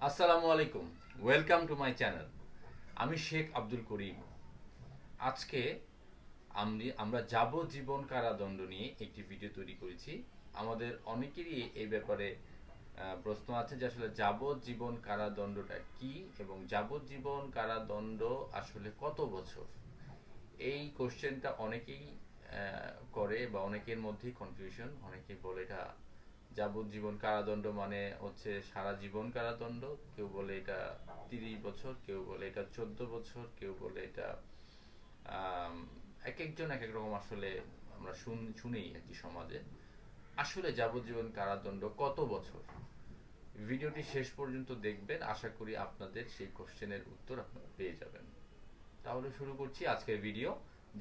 আসসালামু আলাইকুম, welcome to my channel. আমি শেখ আব্দুল করিম। আজকে আমরা যাবজ্জীবন কারাদণ্ড নিয়ে একটি ভিডিও তৈরি করেছি। আমাদের অনেকেরই এই ব্যাপারে প্রশ্ন আছে যে আসলে যাবজ্জীবন কারাদণ্ডটা কি এবং যাবজ্জীবন কারাদণ্ড আসলে কত বছর। এই কোশ্চেনটা অনেকেই করে বা অনেকের মধ্যেই কনফিউশন। অনেকেই বলে এটা যাবজ্জীবন কারাদণ্ড মানে হচ্ছে সারা জীবন কারাদণ্ড, কেউ বলে এটা 30 বছর, কেউ বলে এটা 14 বছর, কেউ বলে এটা আম, এক একজন এক এক রকম আসলে আমরা শুনেই আর কি সমাজে। আসলে যাবজ্জীবন কারাদণ্ড কত বছর? ভিডিওটি শেষ পর্যন্ত দেখবেন, আশা করি আপনাদের সেই কোশ্চেনের উত্তর আপনারা পেয়ে যাবেন। তাহলে শুরু করছি আজকের ভিডিও,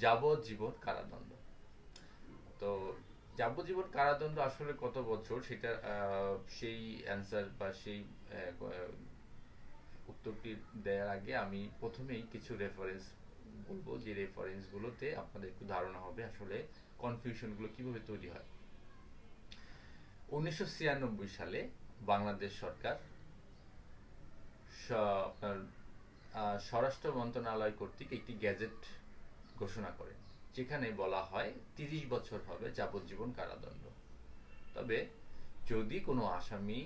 যাবজ্জীবন কারাদণ্ড। তো যাবজ্জীবন কারাদণ্ড আসলে কত বছর সেটা সেই অ্যান্সার বা সেই উত্তরটি দেওয়ার আগে আমি প্রথমেই কিছু রেফারেন্স বলবো, যে রেফারেন্সগুলোতে আপনাদের একটু ধারণা হবে আসলে কনফিউশনগুলো কিভাবে তৈরি হয়। 1996 সালে বাংলাদেশ সরকার আপনার স্বরাষ্ট্র মন্ত্রণালয় কর্তৃক একটি গ্যাজেট ঘোষণা করে, যেখানে বলা হয় 30 বছর হবে যাবজ্জীবন কারাদণ্ড। তবে যদি কোনো আসামি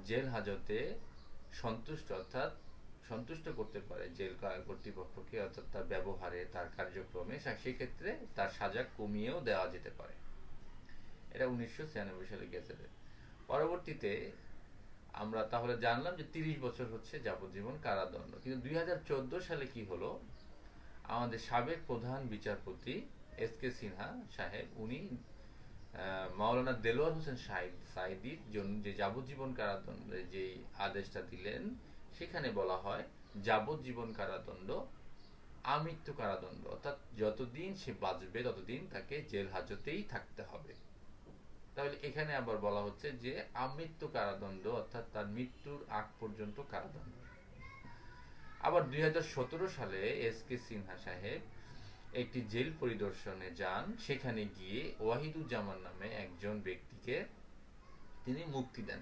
জেল হাজতে সন্তুষ্ট করতে পারে জেল কর্তৃপক্ষকে, অর্থাৎ তার ব্যবহারে, তার কার্যক্রমে, সেক্ষেত্রে তার সাজা কমিয়েও দেওয়া যেতে পারে। এটা 1996 সালে গেজেটে। পরবর্তীতে আমরা তাহলে জানলাম যে 30 বছর হচ্ছে যাবজ্জীবন কারাদণ্ড। কিন্তু 2014 সালে কি হলো, আমাদের সাবেক প্রধান বিচারপতি এস কে সিনহা সাহেব, উনি মাওলানা দেলোয়ার হোসেন সাইদির জন্য যে যাবজ্জীবন কারাদণ্ডের যে আদেশটা দিলেন, সেখানে বলা হয় যাবজ্জীবন কারাদণ্ড আমৃত্যু কারাদণ্ড, অর্থাৎ যতদিন সে বাঁচবে ততদিন তাকে জেল হাজতেই থাকতে হবে। তাহলে এখানে আবার বলা হচ্ছে যে আমৃত্যু কারাদণ্ড, অর্থাৎ তার মৃত্যুর আগ পর্যন্ত কারাদণ্ড। আবার 2017 সালে এস কে সিনহা সাহেব একটি জেল পরিদর্শনে যান। সেখানে গিয়ে ওয়াহিদুজ্জামান নামে একজন ব্যক্তিকে তিনি মুক্তি দেন।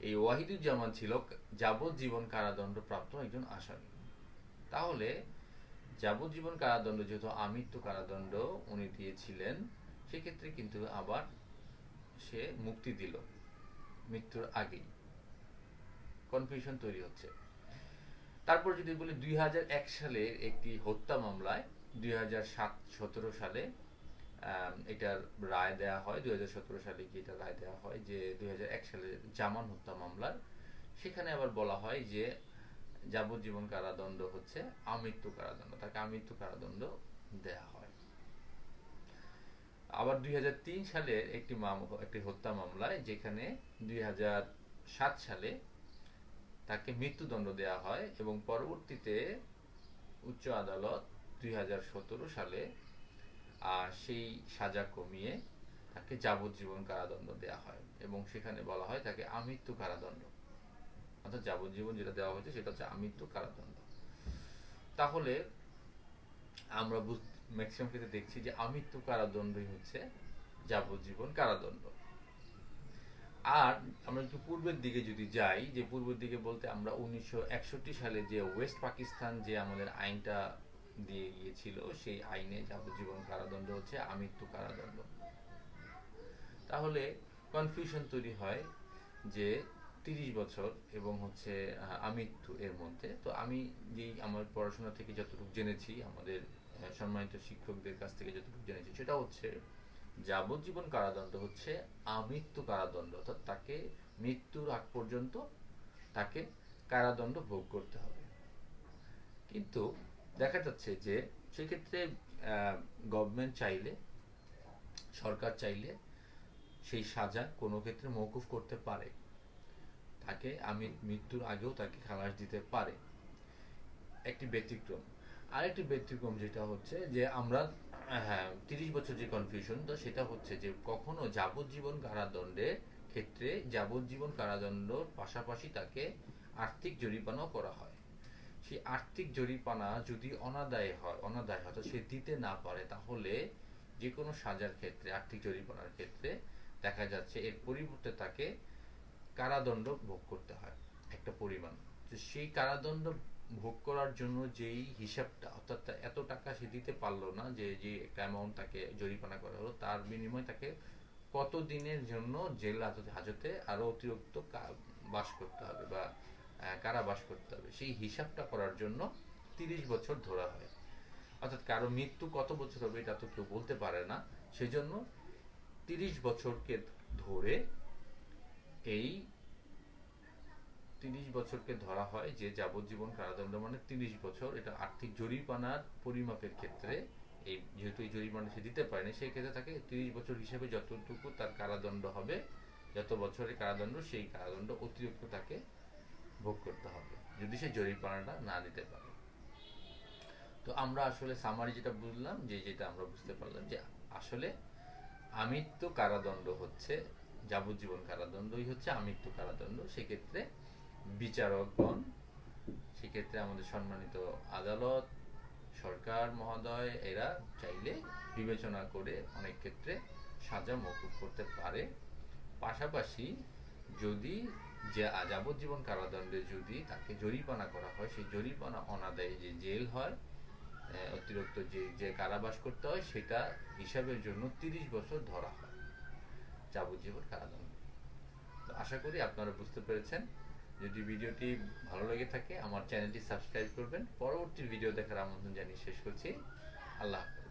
এই ওয়াহিদুজ্জামান ছিল যাবজ্জীবন কারাদণ্ড প্রাপ্ত একজন আসামি। তাহলে যাবজ্জীবন কারাদণ্ড যেহেতু আমৃত্যু কারাদণ্ড উনি দিয়েছিলেন, সেক্ষেত্রে কিন্তু আবার সে মুক্তি দিল মৃত্যুর আগেই। কনফিউশন তৈরি হচ্ছে। তারপর যদি বলি 2001 সালের একটি হত্যা মামলায় 2017 সালে এটার রায় দেওয়া হয়। 2017 সালে কি এটা রায় দেওয়া হয় যে 2001 সালে জামান হত্যা মামলার, সেখানে আবার বলা হয় যে যাবজ্জীবন কারাদণ্ড হচ্ছে আমৃত্যু কারাদণ্ড, তাকে আমৃত্যু কারাদণ্ড দেয়া হয়। আবার 2003 সালের একটি হত্যা মামলায়, যেখানে 2007 সালে তাকে মৃত্যুদণ্ড দেওয়া হয় এবং পরবর্তীতে উচ্চ আদালত 2017 সালে সেই সাজা কমিয়ে তাকে যাবজ্জীবন কারাদণ্ড দেওয়া হয় এবং সেখানে বলা হয় তাকে আমৃত্যু কারাদণ্ড, অর্থাৎ যাবজ্জীবন যেটা দেওয়া হয়েছে সেটা হচ্ছে আমৃত্যু কারাদণ্ড। তাহলে আমরা ম্যাক্সিমাম ক্ষেত্রে দেখছি যে আমৃত্যু কারাদণ্ডই হচ্ছে যাবজ্জীবন কারাদণ্ড। আর আমরা একটু পূর্বের দিকে যদি যাই, যে পূর্বের দিকে বলতে আমরা 1961 সালে যে ওয়েস্ট পাকিস্তান যে আমাদের আইনটা দিয়ে গিয়েছিল, সেই আইনে যাবজ্জীবন কারাদণ্ড হচ্ছে আমৃত্যু কারাদণ্ড। তাহলে কনফিউশন তৈরি হয় যে 30 বছর এবং হচ্ছে আমৃত্যু এর মধ্যে। তো আমি যেই আমার পড়াশোনা থেকে যতটুকু জেনেছি, আমাদের সম্মানিত শিক্ষকদের কাছ থেকে যতটুকু জেনেছি, সেটা হচ্ছে যাবজ্জীবন কারাদণ্ড হচ্ছে আমৃত্যু কারাদণ্ড, অর্থাৎ তাকে মৃত্যুর আগ পর্যন্ত তাকে কারাদণ্ড ভোগ করতে হবে। কিন্তু দেখা যাচ্ছে যে সেক্ষেত্রে গভর্নমেন্ট চাইলে, সরকার চাইলে সেই সাজা কোনো ক্ষেত্রে মওকুফ করতে পারে, তাকে মৃত্যুর আগেও তাকে খালাস দিতে পারে। একটি ব্যতিক্রম। আরেকটি ব্যতিক্রম যেটা হচ্ছে যে আমরা 30 বছর যে কনফিউশন, তো সেটা হচ্ছে যে কখনো যাবজ্জীবন কারাদণ্ডের ক্ষেত্রে যাবজ্জীবন কারাদণ্ডর পাশাপাশি তাকে আর্থিক জরিমানাও করা হয়। সেই আর্থিক জরিমানা যদি অনাদায় হয়, তো সে দিতে না পারে, তাহলে যে কোনো সাজার ক্ষেত্রে, আর্থিক জরিমানার ক্ষেত্রে দেখা যাচ্ছে এর পরিবর্তে তাকে কারাদণ্ড ভোগ করতে হয়। একটা পরিমাণ, তো সেই কারাদণ্ড ভোগ করার জন্য যেই হিসাবটা, অর্থাৎ এত টাকা সে দিতে পারলো না, যে যে একটা অ্যামাউন্ট তাকে জরিমানা করা হলো, তার বিনিময়ে তাকে কত দিনের জন্য জেল হাজতে আরো অতিরিক্ত বাস করতে হবে বা কারাবাস করতে হবে, সেই হিসাবটা করার জন্য 30 বছর ধরা হয়। অর্থাৎ কারো মৃত্যু কত বছর হবে এটা তো কেউ বলতে পারে না, সেজন্য 30 বছরকে ধরে, এই 30 বছরকে ধরা হয় যে যাবজ্জীবন কারাদণ্ড মানে 30 বছর। এটা আর্থিক জরিমানার পরিমাপের ক্ষেত্রে, এই যেহেতু এই জরিমানা সে দিতে পারেনি, সেই ক্ষেত্রে তাকে 30 বছর হিসেবে যতটুকু তার কারাদণ্ড হবে, যত বছরের কারাদণ্ড, সেই কারাদণ্ড অতিরিক্ত তাকে ভোগ করতে হবে যদি সে জরিমানাটা না দিতে পারে। তো আমরা আসলে সামারি যেটা বুঝলাম, যে যেটা আমরা বুঝতে পারলাম যে আসলে আমৃত্যু কারাদণ্ড হচ্ছে, যাবজ্জীবন কারাদণ্ডই হচ্ছে আমৃত্যু কারাদণ্ড। সেক্ষেত্রে বিচারকগণ, সেক্ষেত্রে আমাদের সম্মানিত আদালত, সরকার মহোদয়, এরা চাইলে বিবেচনা করে অনেক ক্ষেত্রে সাজা মওকুফ করতে পারে। পাশাপাশি যদি যে যাবজ্জীবন কারাদণ্ডে যদি তাকে জরিমানা করা হয়, সেই জরিমানা অনাদায়ে যে জেল হয়, অতিরিক্ত যে যে কারাবাস করতে হয়, সেটা হিসাবের জন্য 30 বছর ধরা হয় যাবজ্জীবন কারাদণ্ড। তো আশা করি আপনারা বুঝতে পেরেছেন। যদি ভিডিওটি ভালো লেগে থাকে আমার চ্যানেলটি সাবস্ক্রাইব করবেন। পরবর্তী ভিডিও দেখার আমন্ত্রণ জানিয়ে শেষ করছি। আল্লাহ হাফেজ।